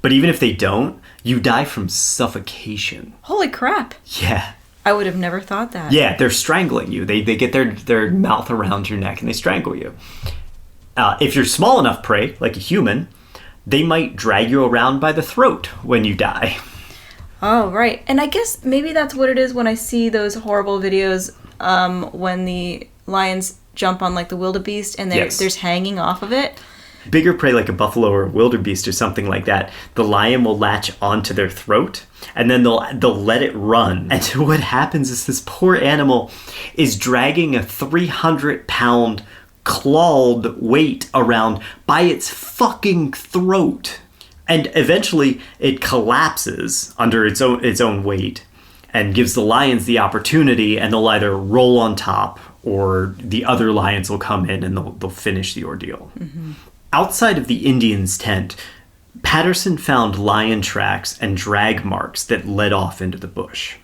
But even if they don't, you die from suffocation. Holy crap. Yeah. I would have never thought that. Yeah, they're strangling you. They get their mouth around your neck and they strangle you. If you're small enough prey, like a human, they might drag you around by the throat when you die. Oh, right. And I guess maybe that's what it is when I see those horrible videos when the lions jump on like the wildebeest and there's hanging off of it. Bigger prey like a buffalo or a wildebeest or something like that, the lion will latch onto their throat and then they'll let it run. And what happens is this poor animal is dragging a 300-pound clawed weight around by its fucking throat. And eventually it collapses under its own weight and gives the lions the opportunity, and they'll either roll on top or the other lions will come in and they'll finish the ordeal. Mm-hmm. Outside of the Indian's tent, Patterson found lion tracks and drag marks that led off into the bush.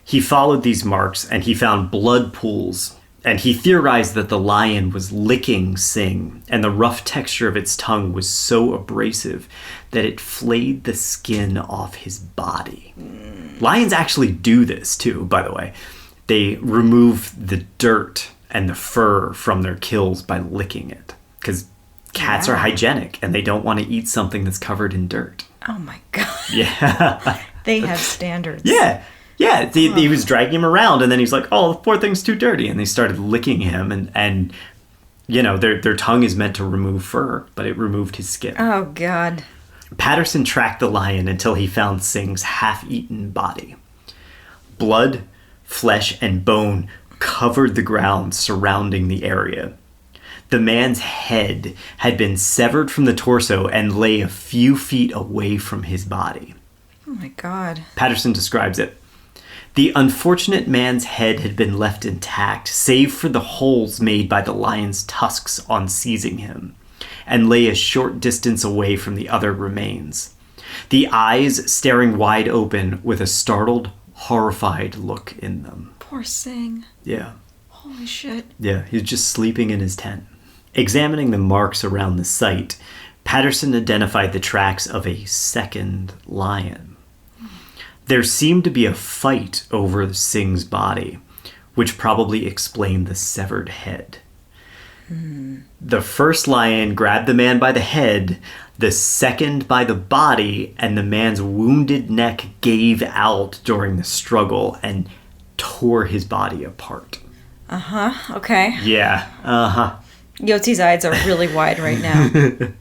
He followed these marks and he found blood pools, and he theorized that the lion was licking Singh, and the rough texture of its tongue was so abrasive that it flayed the skin off his body. Lions actually do this too, by the way. They remove the dirt and the fur from their kills by licking it, because cats are hygienic and they don't want to eat something that's covered in dirt. Oh my God. Yeah. They have standards. Yeah. Yeah. He was dragging him around and then he's like, oh, the poor thing's too dirty. And they started licking him and you know, their tongue is meant to remove fur, but it removed his skin. Oh, God. Patterson tracked the lion until he found Singh's half-eaten body. Blood, flesh, and bone covered the ground surrounding the area. The man's head had been severed from the torso and lay a few feet away from his body. Oh my God. Patterson describes it. The unfortunate man's head had been left intact, save for the holes made by the lion's tusks on seizing him, and lay a short distance away from the other remains. The eyes staring wide open with a startled, horrified look in them. Poor Singh. Yeah. Holy shit. Yeah, he was just sleeping in his tent. Examining the marks around the site, Patterson identified the tracks of a second lion. There seemed to be a fight over Singh's body, which probably explained the severed head. The first lion grabbed the man by the head, the second by the body, and the man's wounded neck gave out during the struggle and tore his body apart. Uh-huh, okay. Yeah, uh-huh. Yotsi's eyes are really wide right now.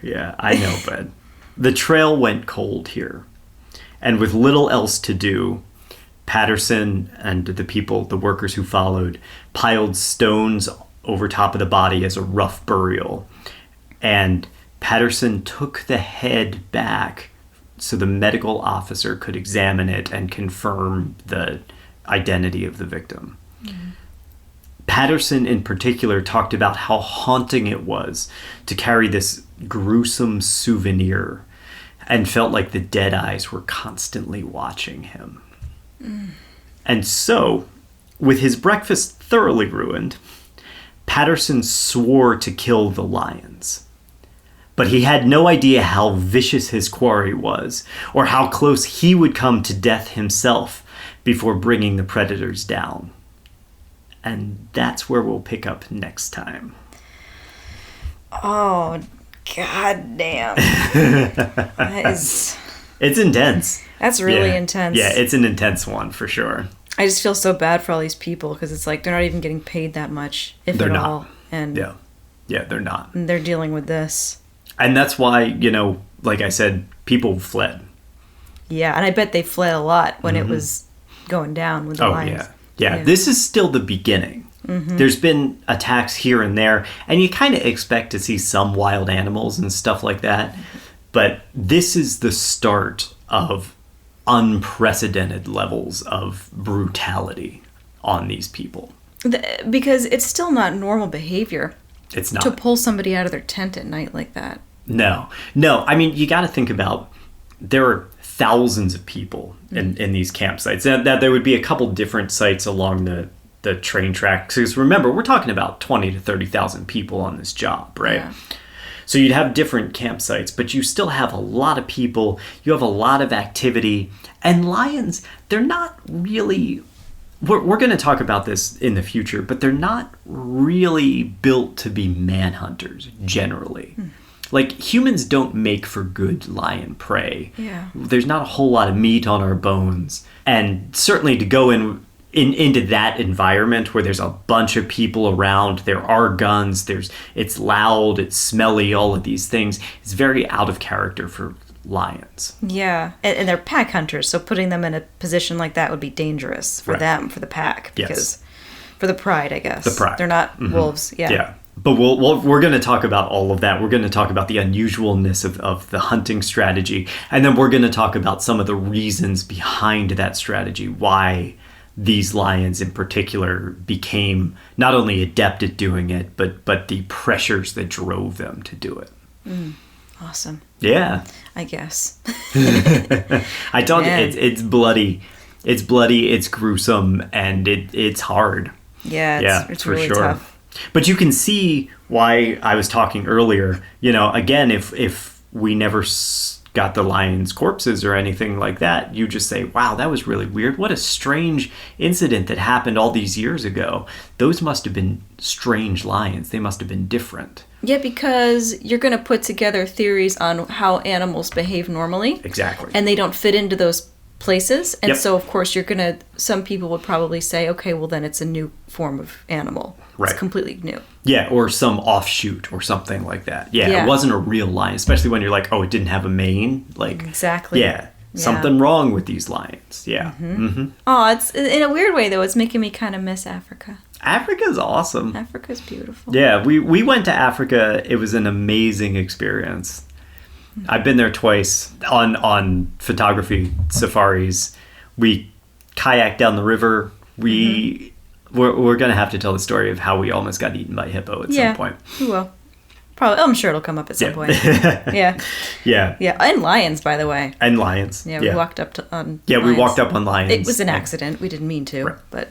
Yeah, I know, bud. The trail went cold here. And with little else to do, Patterson and the workers who followed, piled stones over top of the body as a rough burial. And Patterson took the head back so the medical officer could examine it and confirm the identity of the victim. Mm-hmm. Patterson in particular talked about how haunting it was to carry this gruesome souvenir and felt like the dead eyes were constantly watching him. And so, with his breakfast thoroughly ruined, Patterson swore to kill the lions. But he had no idea how vicious his quarry was, or how close he would come to death himself before bringing the predators down. And that's where we'll pick up next time. Oh, God damn. That is... It's intense. That's really intense. Yeah, it's an intense one for sure. I just feel so bad for all these people because it's like they're not even getting paid that much, if they're at not. all. And yeah, they're not. And they're dealing with this. And that's why, you know, like I said, people fled. Yeah, and I bet they fled a lot when it was going down with the lions. Yeah, this is still the beginning. Mm-hmm. There's been attacks here and there, and you kind of expect to see some wild animals and stuff like that. But this is the start of unprecedented levels of brutality on these people. Because it's still not normal behavior. It's not. To pull somebody out of their tent at night like that. No. I mean, you got to think about, there are thousands of people in these campsites. That there would be a couple different sites along the the train tracks. Because remember, we're talking about 20 to 30,000 people on this job, right? Yeah. So you'd have different campsites, but you still have a lot of people. You have a lot of activity. And lions, they're not really... We're going to talk about this in the future, but they're not really built to be manhunters, generally. Like, humans don't make for good lion prey. Yeah. There's not a whole lot of meat on our bones. And certainly to go into that environment where there's a bunch of people around, there are guns, it's loud, it's smelly, all of these things, it's very out of character for lions. Yeah, and they're pack hunters, so putting them in a position like that would be dangerous for them, for the pack, because for the pride, I guess. The pride. They're not wolves. Yeah. Yeah. But we're going to talk about all of that. We're going to talk about the unusualness of the hunting strategy, and then we're going to talk about some of the reasons behind that strategy, why these lions in particular became not only adept at doing it, but the pressures that drove them to do it. Awesome. Yeah. I guess. I don't. Man. It's bloody. It's bloody. It's gruesome, and it's hard. Yeah. It's for really sure. tough. But you can see why I was talking earlier. You know, again, if we never got the lions' corpses or anything like that, you just say, "Wow, that was really weird. What a strange incident that happened all these years ago. Those must have been strange lions. They must have been different." Yeah, because you're going to put together theories on how animals behave normally. Exactly. And they don't fit into those places. And Yep. so, of course, some people would probably say, okay, well, then it's a new form of animal. Right. It's completely new. Yeah, or some offshoot or something like that. Yeah, Yeah. it wasn't a real lion, especially when you're like, oh, it didn't have a mane. Like, Exactly. Yeah, something wrong with these lions. Yeah. Oh, it's in a weird way, though. It's making me kind of miss Africa. Africa's awesome. Africa's beautiful. Yeah, we went to Africa. It was an amazing experience. I've been there twice on photography safaris. We kayaked down the river. We're going to have to tell the story of how we almost got eaten by hippo at some point. We will. Probably. I'm sure it'll come up at some point. Yeah. Yeah. Yeah. And lions, by the way. And lions. Yeah, we walked up on Yeah, we lions. walked up on lions. It was an accident. We didn't mean to, but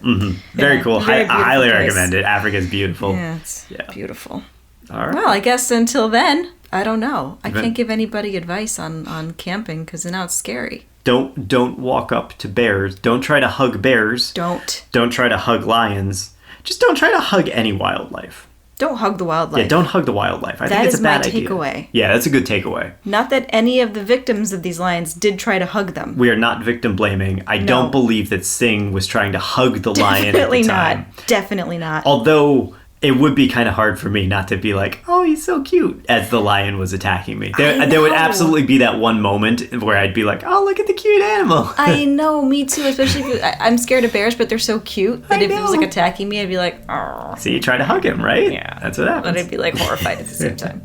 Very cool. very I highly beautiful place. recommend it. Africa's beautiful. Yeah, it's beautiful. All right. Well, I guess until then, I don't know. I can't give anybody advice on camping because now it's scary. Don't walk up to bears. Don't try to hug bears. Don't try to hug lions. Just don't try to hug any wildlife. Don't hug the wildlife. Yeah, don't hug the wildlife. I think That it's is a bad my idea. takeaway. Yeah, that's a good takeaway. Not that any of the victims of these lions did try to hug them. We are not victim blaming. I don't believe that Singh was trying to hug the lion Definitely at the time. not. Definitely not. Although it would be kind of hard for me not to be like, oh, he's so cute, as the lion was attacking me. There would absolutely be that one moment where I'd be like, oh, look at the cute animal. I know, me too. Especially if I'm scared of bears, but they're so cute that if it was like attacking me, I'd be like, oh. See, you try to hug him, right? Yeah. That's what happens. But I'd be like horrified at the same time.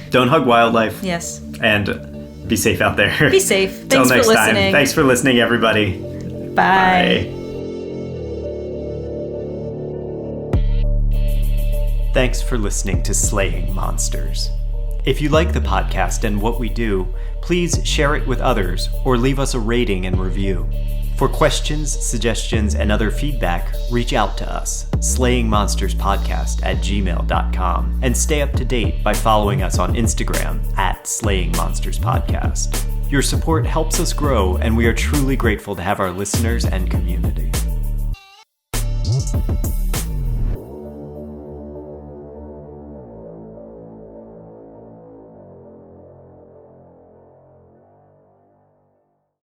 Don't hug wildlife. Yes. And be safe out there. Be safe. Till Thanks for next listening. time. Thanks for listening, everybody. Bye. Thanks for listening to Slaying Monsters. If you like the podcast and what we do, please share it with others or leave us a rating and review. For questions, suggestions, and other feedback, reach out to us, slayingmonsterspodcast@gmail.com, and stay up to date by following us on Instagram @slayingmonsterspodcast. Your support helps us grow, and we are truly grateful to have our listeners and community.